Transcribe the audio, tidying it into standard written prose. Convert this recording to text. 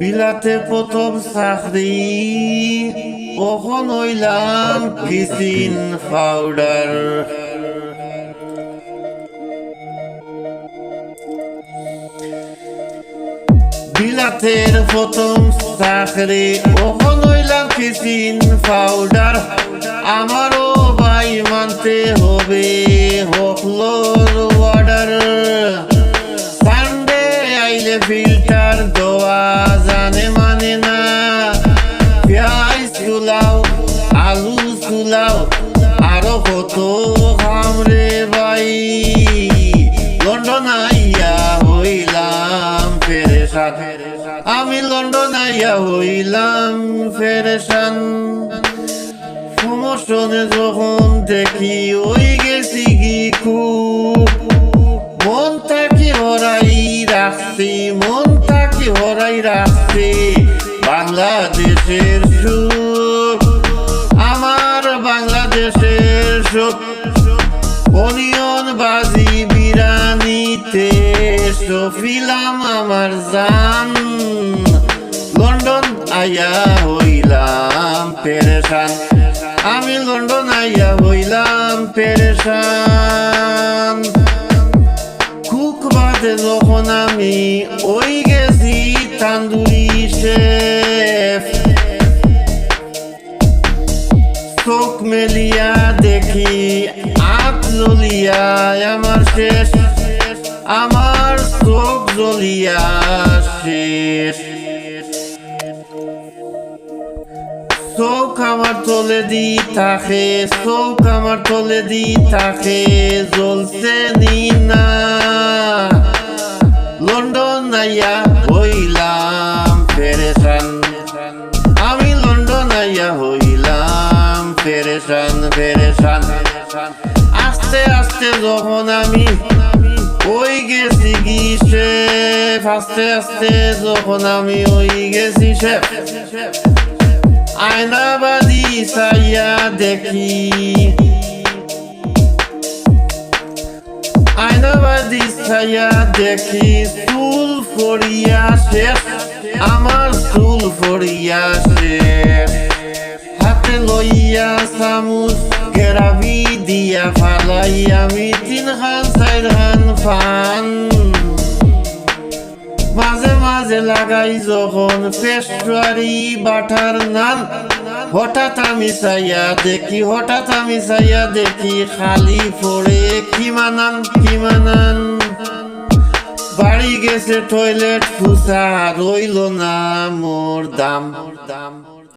বিলাতে প্রথম চাকরি কখন হইলাম কিচিন পাউডার। বিলাতের প্রথম চাকরি কখন হইলাম কিচিন পাউডার। আমারও ভাই মানতে হবে হকলোর অর্ডার। সানডে আইলে ফিল্টার দেওয়া জানে মানে না। পেঁয়াজ চুলাও আলু চুলাও আরো কত কামরে ভাই। লন্ডন আইয়া হইলাম পেরেশান, আমি লন্ডন আইয়া হইলাম পেরেশান। প্রমোশনে যখন দেখি ওই গেছি কি খুব মনটাকে হরাই রাখছি, মনটাকে হরাই রাখছি বাংলাদেশের সুখ, আমার বাংলাদেশের সুখ। অনিয়ন বাজি বিরানিতে সফিলাম আমার জান। লন্ডন আইয়া হইলাম পেরেশান, আমি লন্ডন আইয়া হইলাম পেরেশান। কুক বাদে যখন আমি ওই গেছি তান্দুরি শেফ। চোখ মেলিয়া দেখি আত জ্বলিয়া আমার শেষ, আমার চোখ জ্বলিয়া শেষ। চোখ আমার তলে দি থাকে, চোখ আমার তলে দি থাকে, জ্বলছে নি না। লন্ডন আইয়া হইলাম পেরেশান, আমি লন্ডন আইয়া হইলাম পেরেশান পেরেশান। আস্তে আস্তে যখন আমি ওই গেছি কি শেফ, আস্তে আস্তে যখন আমি ওই গেছি শেফ। আয়নাবাদি চাইয়া দেখি, আয়নাবাদি চাইয়া দেখি চুল ফরিয়া শেষ, আমার চুল ফরিয়া শেষ। হাতে লইয়া চামুচ গেরাবি দিয়া ফালাই আমি 3 খান 4 খান পান। মাঝে মাঝে লাগাই যখন পেস্ট্রি বাটার নান। হঠাৎ আমি চাইয়া দেখি, হঠাৎ আমি চাইয়া দেখি খালি পড়ে কিমানান কিমানান। বাড়ি গেছে টয়লেট ফুসা, রইল না মোর দাম।